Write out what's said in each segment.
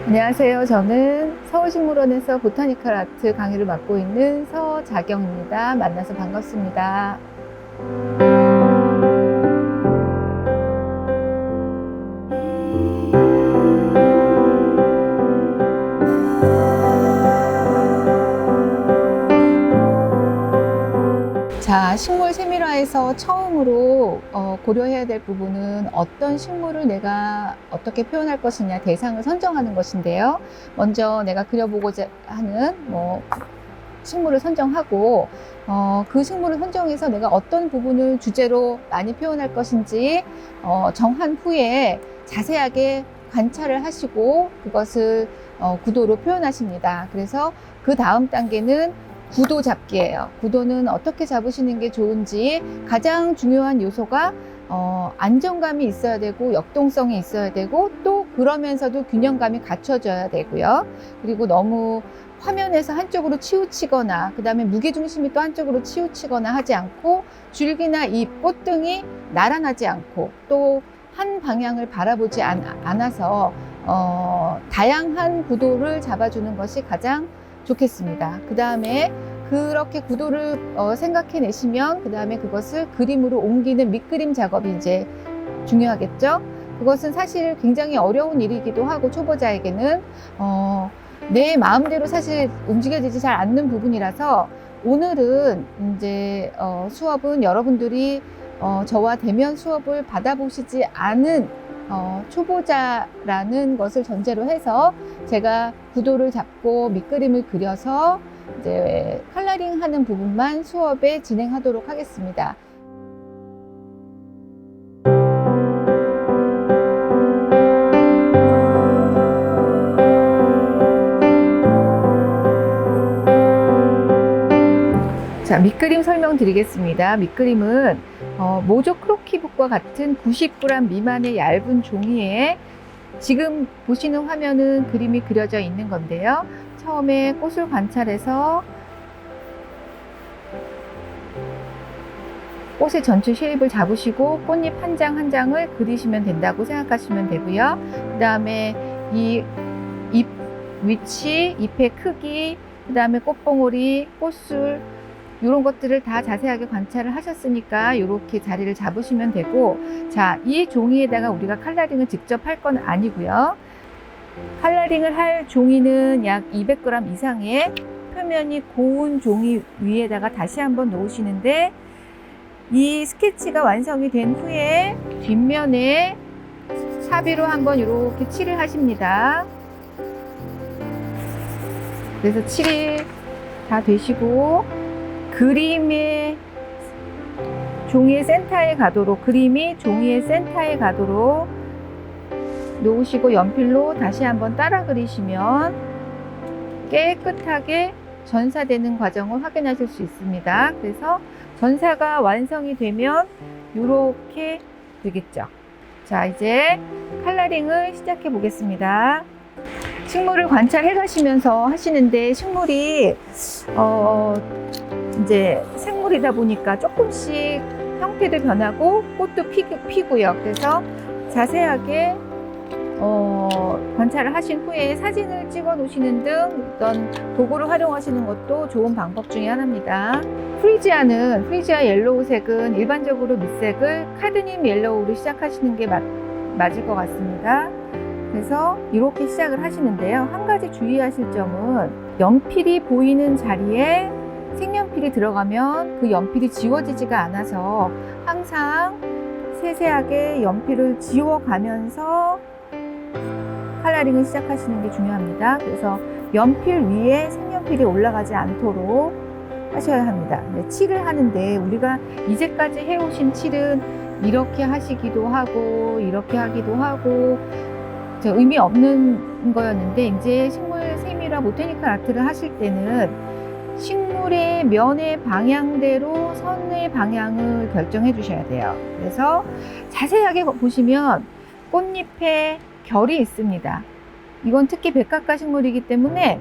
안녕하세요. 저는 서울식물원에서 보타니컬 아트 강의를 맡고 있는 서자경입니다. 만나서 반갑습니다. 자, 식물 세밀화에서 처음으로 고려해야 될 부분은 어떤 식물을 내가 어떻게 표현할 것이냐, 대상을 선정하는 것인데요. 먼저 내가 그려보고자 하는 식물을 선정하고 그 식물을 선정해서 내가 어떤 부분을 주제로 많이 표현할 것인지 정한 후에 자세하게 관찰을 하시고 그것을 구도로 표현하십니다. 그래서 그 다음 단계는 구도 잡기예요. 구도는 어떻게 잡으시는 게 좋은지 가장 중요한 요소가 안정감이 있어야 되고 역동성이 있어야 되고 또 그러면서도 균형감이 갖춰져야 되고요. 그리고 너무 화면에서 한쪽으로 치우치거나 그 다음에 무게중심이 또 한쪽으로 치우치거나 하지 않고 줄기나 잎, 꽃등이 나란하지 않고 또 한 방향을 바라보지 않아서 다양한 구도를 잡아주는 것이 가장 좋겠습니다. 그 다음에 그렇게 구도를 생각해내시면 그 다음에 그것을 그림으로 옮기는 밑그림 작업이 이제 중요하겠죠. 그것은 사실 굉장히 어려운 일이기도 하고 초보자에게는 내 마음대로 사실 움직여지지 잘 않는 부분이라서 오늘은 이제 수업은 여러분들이 저와 대면 수업을 받아보시지 않은 초보자라는 것을 전제로 해서 제가 구도를 잡고 밑그림을 그려서 이제 컬러링 하는 부분만 수업에 진행하도록 하겠습니다. 자, 밑그림 설명드리겠습니다. 밑그림은 모조 크로키북과 같은 90g 미만의 얇은 종이에 지금 보시는 화면은 그림이 그려져 있는 건데요. 처음에 꽃을 관찰해서 꽃의 전체 쉐입을 잡으시고 꽃잎 한 장 한 장을 그리시면 된다고 생각하시면 되고요. 그 다음에 이 잎 위치, 잎의 크기, 그 다음에 꽃봉오리, 꽃술 이런 것들을 다 자세하게 관찰을 하셨으니까 이렇게 자리를 잡으시면 되고, 자, 이 종이에다가 우리가 컬러링을 직접 할 건 아니고요. 컬러링을 할 종이는 약 200g 이상의 표면이 고운 종이 위에다가 다시 한번 놓으시는데, 이 스케치가 완성이 된 후에 뒷면에 사비로 한번 이렇게 칠을 하십니다. 그래서 칠이 다 되시고 그림의 종이의 센터에 가도록, 그림이 종이의 센터에 가도록 놓으시고 연필로 다시 한번 따라 그리시면 깨끗하게 전사되는 과정을 확인하실 수 있습니다. 그래서 전사가 완성이 되면 이렇게 되겠죠. 자, 이제 컬러링을 시작해 보겠습니다. 식물을 관찰해 가시면서 하시는데 식물이 이제 생물이다 보니까 조금씩 형태도 변하고 꽃도 피고요. 그래서 자세하게 관찰을 하신 후에 사진을 찍어 놓으시는 등 어떤 도구를 활용하시는 것도 좋은 방법 중에 하나입니다. 프리지아 옐로우색은 일반적으로 밑색을 카드뮴 옐로우로 시작하시는 게 맞을 것 같습니다. 그래서 이렇게 시작을 하시는데요. 한 가지 주의하실 점은 연필이 보이는 자리에 색연필이 들어가면 그 연필이 지워지지가 않아서 항상 세세하게 연필을 지워가면서 컬러링을 시작하시는 게 중요합니다. 그래서 연필 위에 색연필이 올라가지 않도록 하셔야 합니다. 칠을 하는데 우리가 이제까지 해오신 칠은 이렇게 하시기도 하고 이렇게 하기도 하고 의미 없는 거였는데, 이제 식물 세밀화 보타니컬 아트를 하실 때는 식물의 면의 방향대로 선의 방향을 결정해 주셔야 돼요. 그래서 자세하게 보시면 꽃잎에 결이 있습니다. 이건 특히 백합과 식물이기 때문에,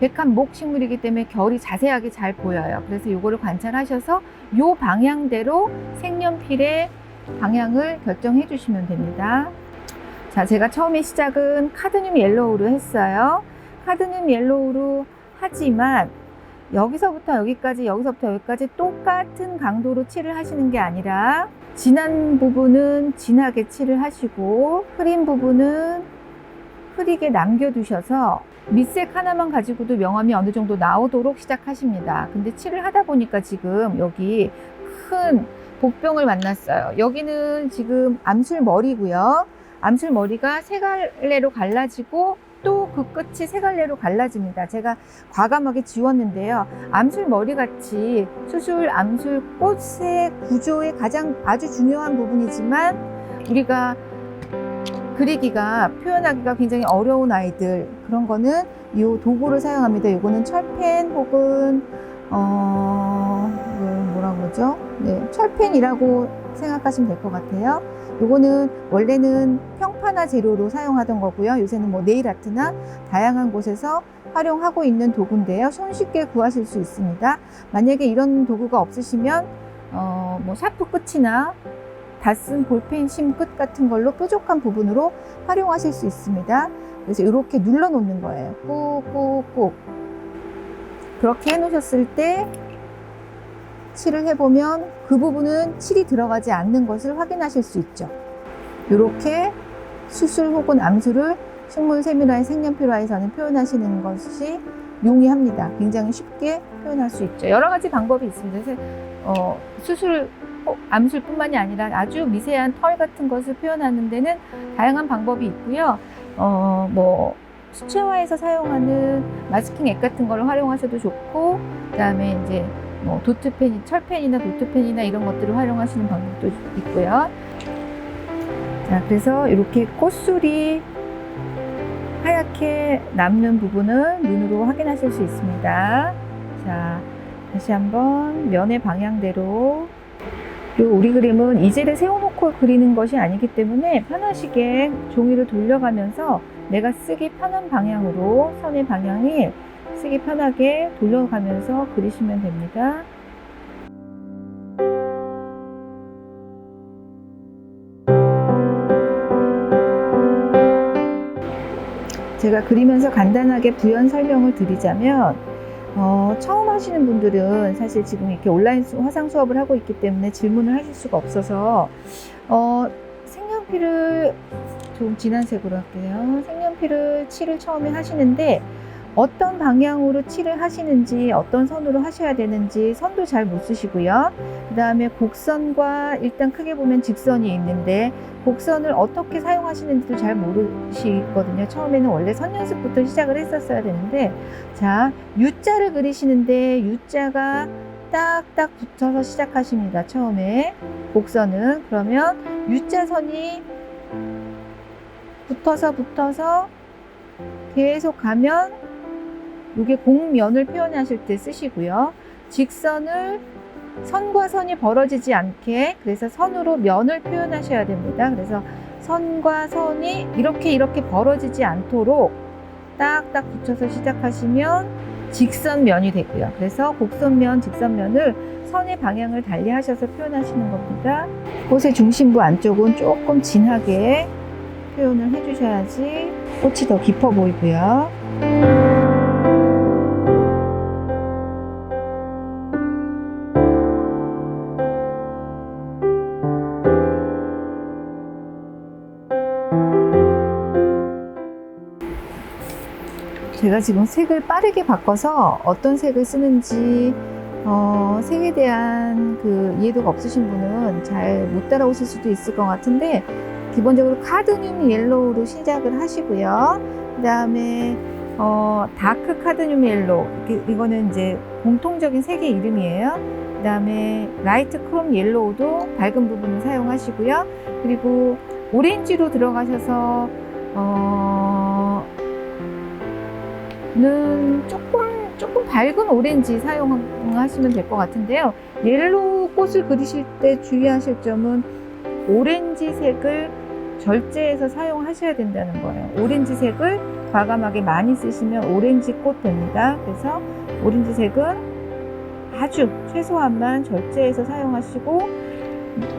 백합목 식물이기 때문에 결이 자세하게 잘 보여요. 그래서 이거를 관찰하셔서 이 방향대로 색연필의 방향을 결정해 주시면 됩니다. 자, 제가 처음에 시작은 카드뮴 옐로우로 했어요. 카드뮴 옐로우로 하지만 여기서부터 여기까지, 여기서부터 여기까지 똑같은 강도로 칠을 하시는 게 아니라 진한 부분은 진하게 칠을 하시고 흐린 부분은 흐리게 남겨두셔서 밑색 하나만 가지고도 명암이 어느 정도 나오도록 시작하십니다. 근데 칠을 하다 보니까 지금 여기 큰 복병을 만났어요. 여기는 지금 암술머리고요. 암술머리가 세 갈래로 갈라지고 또 그 끝이 세 갈래로 갈라집니다. 제가 과감하게 지웠는데요. 암술머리 같이 수술, 암술, 꽃의 구조의 가장 아주 중요한 부분이지만 우리가 그리기가, 표현하기가 굉장히 어려운 아이들, 그런 거는 이 도구를 사용합니다. 이거는 철펜 혹은 뭐라 그러죠? 네, 철펜이라고 생각하시면 될 것 같아요. 요거는 원래는 평판화 재료로 사용하던 거고요. 요새는 뭐 네일 아트나 다양한 곳에서 활용하고 있는 도구인데요. 손쉽게 구하실 수 있습니다. 만약에 이런 도구가 없으시면 뭐 샤프 끝이나 다 쓴 볼펜 심 끝 같은 걸로 뾰족한 부분으로 활용하실 수 있습니다. 그래서 이렇게 눌러 놓는 거예요. 꾹꾹꾹. 그렇게 해 놓으셨을 때 칠을 해보면 그 부분은 칠이 들어가지 않는 것을 확인하실 수 있죠. 이렇게 수술 혹은 암술을 식물 세밀화의 색연필화에서는 표현하시는 것이 용이합니다. 굉장히 쉽게 표현할 수 있죠. 여러 가지 방법이 있습니다. 그래서 수술, 암술뿐만이 아니라 아주 미세한 털 같은 것을 표현하는 데는 다양한 방법이 있고요. 뭐 수채화에서 사용하는 마스킹 액 같은 걸 활용하셔도 좋고, 그다음에 이제 뭐 도트펜, 철펜이나 도트펜이나 이런 것들을 활용하시는 방법도 있고요. 자, 그래서 이렇게 꽃술이 하얗게 남는 부분은 눈으로 확인하실 수 있습니다. 자, 다시 한번 면의 방향대로. 그리고 우리 그림은 이젤을 세워놓고 그리는 것이 아니기 때문에 편하시게 종이를 돌려가면서 내가 쓰기 편한 방향으로, 선의 방향이 쓰기 편하게 돌려가면서 그리시면 됩니다. 제가 그리면서 간단하게 부연 설명을 드리자면, 처음 하시는 분들은 사실 지금 이렇게 온라인 화상 수업을 하고 있기 때문에 질문을 하실 수가 없어서, 색연필을 좀 진한 색으로 할게요. 색연필을 칠을 처음에 하시는데 어떤 방향으로 칠을 하시는지, 어떤 선으로 하셔야 되는지 선도 잘 못 쓰시고요. 그 다음에 곡선과, 일단 크게 보면 직선이 있는데 곡선을 어떻게 사용하시는지도 잘 모르시거든요. 처음에는 원래 선 연습부터 시작을 했었어야 되는데, 자, U자를 그리시는데 U자가 딱딱 붙어서 시작하십니다. 처음에 곡선은. 그러면 U자 선이 붙어서 계속 가면 이게 곡면을 표현하실 때 쓰시고요. 직선을 선과 선이 벌어지지 않게, 그래서 선으로 면을 표현하셔야 됩니다. 그래서 선과 선이 이렇게 벌어지지 않도록 딱딱 붙여서 시작하시면 직선면이 되고요. 그래서 곡선면, 직선면을 선의 방향을 달리 하셔서 표현하시는 겁니다. 꽃의 중심부 안쪽은 조금 진하게 표현을 해주셔야지 꽃이 더 깊어 보이고요. 제가 지금 색을 빠르게 바꿔서 어떤 색을 쓰는지 색에 대한 그 이해도가 없으신 분은 잘 못 따라오실 수도 있을 것 같은데, 기본적으로 카드뮴 옐로우로 시작을 하시고요. 그 다음에 다크 카드뮴 옐로우, 이거는 이제 공통적인 색의 이름이에요. 그 다음에 라이트 크롬 옐로우도 밝은 부분을 사용하시고요. 그리고 오렌지로 들어가셔서 는 조금 밝은 오렌지 사용하시면 될 것 같은데요. 옐로우 꽃을 그리실 때 주의하실 점은 오렌지색을 절제해서 사용하셔야 된다는 거예요. 오렌지색을 과감하게 많이 쓰시면 오렌지 꽃 됩니다. 그래서 오렌지색은 아주 최소한만 절제해서 사용하시고,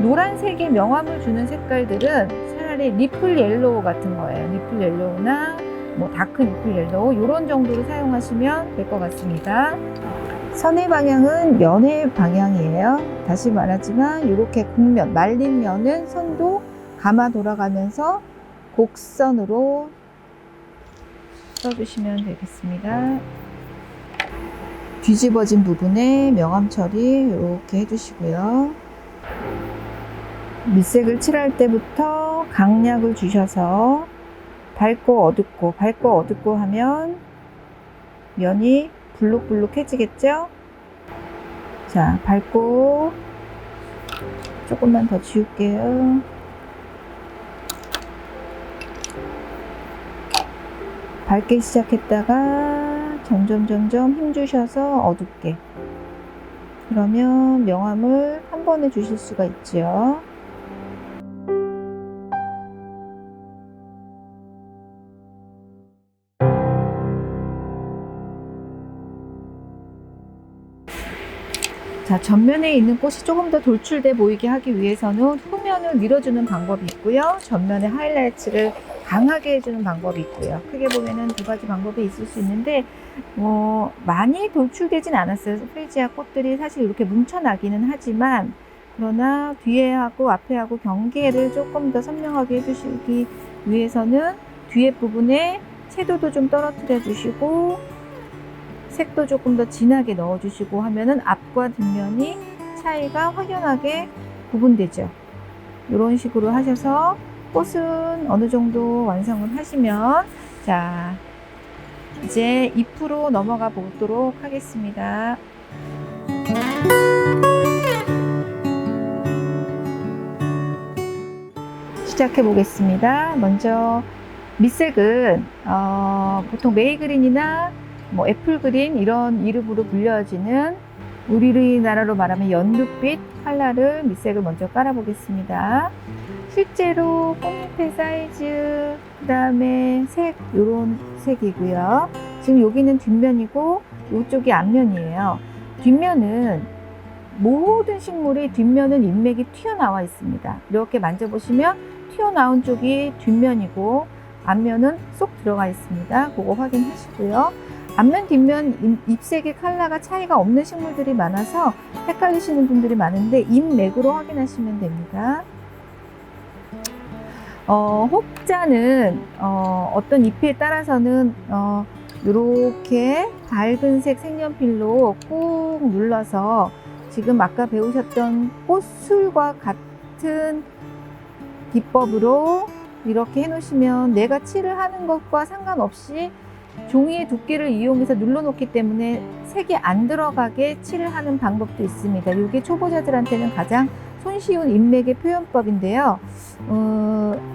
노란색에 명암을 주는 색깔들은 차라리 색깔이 리플 옐로우 같은 거예요. 리플 옐로우나 뭐 다크 리플 옐로우 이런 정도로 사용하시면 될 것 같습니다. 선의 방향은 면의 방향이에요. 다시 말하지만 이렇게 국면, 말린 면은 손도 감아 돌아가면서 곡선으로 써주시면 되겠습니다. 뒤집어진 부분에 명암 처리 이렇게 해주시고요. 밑색을 칠할 때부터 강약을 주셔서 밝고 어둡고 하면 면이 불룩불룩해지겠죠? 자, 밝고 조금만 더 지울게요. 밝게 시작했다가 점점 힘 주셔서 어둡게. 그러면 명암을 한 번에 주실 수가 있죠. 자, 전면에 있는 꽃이 조금 더 돌출돼 보이게 하기 위해서는 후면을 밀어주는 방법이 있고요. 전면에 하이라이트를 강하게 해주는 방법이 있고요. 크게 보면은 두 가지 방법이 있을 수 있는데 많이 돌출되진 않았어요. 프리지아 꽃들이 사실 이렇게 뭉쳐나기는 하지만 그러나 뒤에 하고 앞에 하고 경계를 조금 더 선명하게 해주시기 위해서는 뒤에 부분에 채도도 좀 떨어뜨려 주시고 색도 조금 더 진하게 넣어주시고 하면은 앞과 뒷면이 차이가 확연하게 구분되죠. 이런 식으로 하셔서 꽃은 어느 정도 완성을 하시면 자 이제 잎으로 넘어가 보도록 하겠습니다. 시작해 보겠습니다. 먼저 밑색은 보통 메이그린이나 뭐 애플그린 이런 이름으로 불려지는 우리나라로 말하면 연두빛 컬러를 밑색을 먼저 깔아 보겠습니다. 실제로 꽃잎의 사이즈 그 다음에 색 요런 색이고요. 지금 여기는 뒷면이고 이쪽이 앞면이에요. 뒷면은 모든 식물이 뒷면은 잎맥이 튀어나와 있습니다. 이렇게 만져보시면 튀어나온 쪽이 뒷면이고 앞면은 쏙 들어가 있습니다. 그거 확인하시고요. 앞면 뒷면 잎색의 컬러가 차이가 없는 식물들이 많아서 헷갈리시는 분들이 많은데 잎맥으로 확인하시면 됩니다. 혹자는 어떤 잎에 따라서는 이렇게 밝은색 색연필로 꾹 눌러서 지금 아까 배우셨던 꽃술과 같은 기법으로 이렇게 해놓으시면 내가 칠을 하는 것과 상관없이 종이의 두께를 이용해서 눌러놓기 때문에 색이 안 들어가게 칠을 하는 방법도 있습니다. 이게 초보자들한테는 가장 손쉬운 잎맥의 표현법인데요.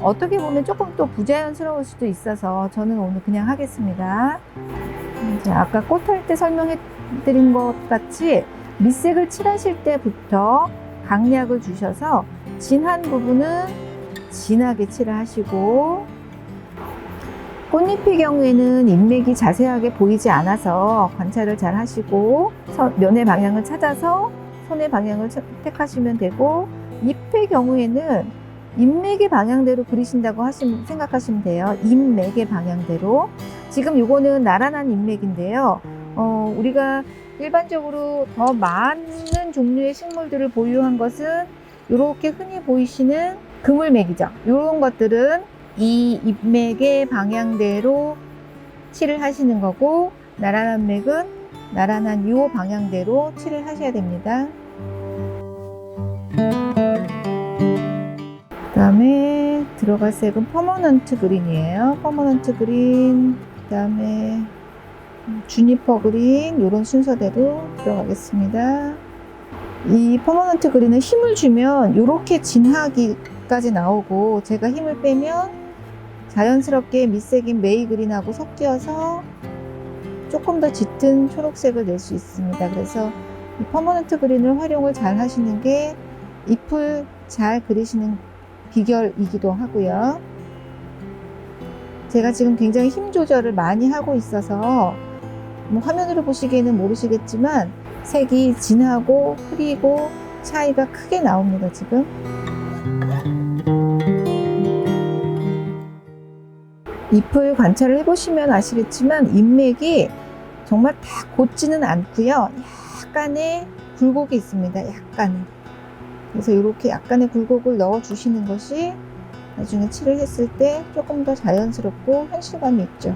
어떻게 보면 조금 또 부자연스러울 수도 있어서 저는 오늘 그냥 하겠습니다. 이제 아까 꽃할 때 설명해 드린 것 같이 밑색을 칠하실 때부터 강약을 주셔서 진한 부분은 진하게 칠을 하시고 꽃잎의 경우에는 잎맥이 자세하게 보이지 않아서 관찰을 잘 하시고 면의 방향을 찾아서 손의 방향을 택하시면 되고 잎의 경우에는 잎맥의 방향대로 그리신다고 생각하시면 돼요. 잎맥의 방향대로. 지금 이거는 나란한 잎맥인데요. 우리가 일반적으로 더 많은 종류의 식물들을 보유한 것은 이렇게 흔히 보이시는 그물맥이죠. 이런 것들은 이 잎맥의 방향대로 칠을 하시는 거고 나란한 맥은 나란한 이 방향대로 칠을 하셔야 됩니다. 그 다음에 들어갈 색은 퍼머넌트 그린이에요. 퍼머넌트 그린, 그 다음에 주니퍼 그린 이런 순서대로 들어가겠습니다. 이 퍼머넌트 그린은 힘을 주면 이렇게 진하기까지 나오고 제가 힘을 빼면 자연스럽게 밑색인 메이 그린하고 섞여서 조금 더 짙은 초록색을 낼 수 있습니다. 그래서 이 퍼머넌트 그린을 활용을 잘 하시는 게 잎을 잘 그리시는 비결이기도 하고요. 제가 지금 굉장히 힘 조절을 많이 하고 있어서 뭐 화면으로 보시기에는 모르시겠지만 색이 진하고 흐리고 차이가 크게 나옵니다. 지금 잎을 관찰을 해보시면 아시겠지만 잎맥이 정말 다 곧지는 않고요. 약간의 굴곡이 있습니다. 약간의. 그래서 이렇게 약간의 굴곡을 넣어 주시는 것이 나중에 칠을 했을 때 조금 더 자연스럽고 현실감이 있죠.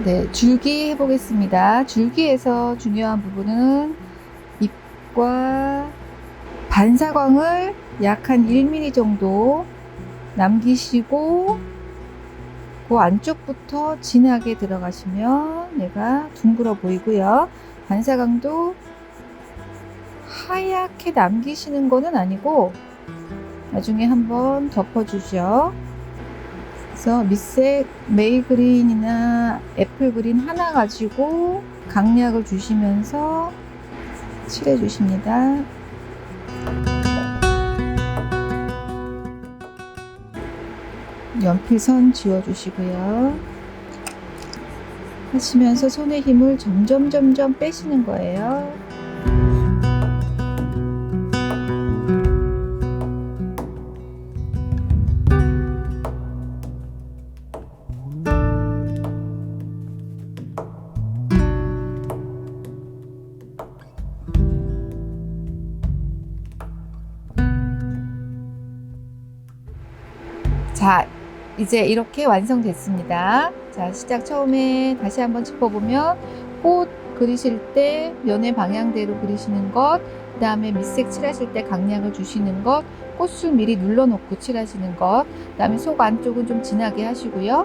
네, 줄기 해보겠습니다. 줄기에서 중요한 부분은 잎과 반사광을 약 한 1mm 정도 남기시고 그 안쪽부터 진하게 들어가시면 얘가 둥글어 보이고요. 반사광도 하얗게 남기시는 거는 아니고 나중에 한번 덮어주죠. 그래서 밑색 메이그린이나 애플그린 하나 가지고 강약을 주시면서 칠해 주십니다. 연필선 지워 주시고요. 하시면서 손의 힘을 점점 빼시는 거예요. 자, 이제 이렇게 완성됐습니다. 자, 시작 처음에 다시 한번 짚어보면 꽃 그리실 때 면의 방향대로 그리시는 것, 그 다음에 밑색 칠하실 때 강약을 주시는 것, 꽃을 미리 눌러놓고 칠하시는 것, 그 다음에 속 안쪽은 좀 진하게 하시고요.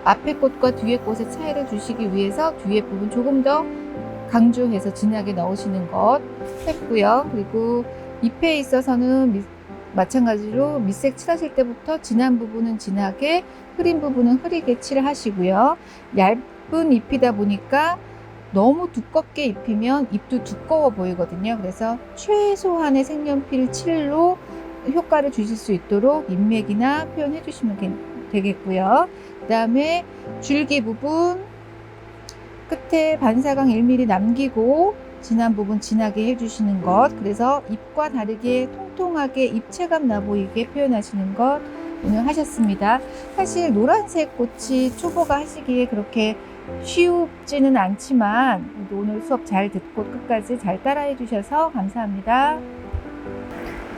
앞에 꽃과 뒤에 꽃의 차이를 주시기 위해서 뒤에 부분 조금 더 강조해서 진하게 넣으시는 것 했고요. 그리고 잎에 있어서는 마찬가지로 밑색 칠하실 때부터 진한 부분은 진하게, 흐린 부분은 흐리게 칠하시고요. 얇은 잎이다 보니까 너무 두껍게 입히면 잎도 두꺼워 보이거든요. 그래서 최소한의 색연필 칠로 효과를 주실 수 있도록 잎맥이나 표현해 주시면 되겠고요. 그 다음에 줄기 부분 끝에 반사광 1mm 남기고 진한 부분 진하게 해주시는 것, 그래서 잎과 다르게 통통하게 입체감 나 보이게 표현하시는 것 오늘 하셨습니다. 사실 노란색 꽃이 초보가 하시기에 그렇게 쉽지는 않지만 오늘 수업 잘 듣고 끝까지 잘 따라해 주셔서 감사합니다.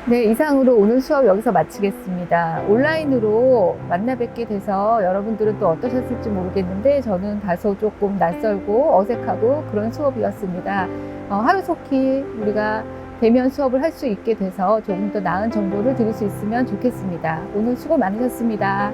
네, 이상으로 오늘 수업 여기서 마치겠습니다. 온라인으로 만나 뵙게 돼서 여러분들은 또 어떠셨을지 모르겠는데 저는 다소 조금 낯설고 어색하고 그런 수업이었습니다. 하루속히 우리가 대면 수업을 할 수 있게 돼서 조금 더 나은 정보를 드릴 수 있으면 좋겠습니다. 오늘 수고 많으셨습니다.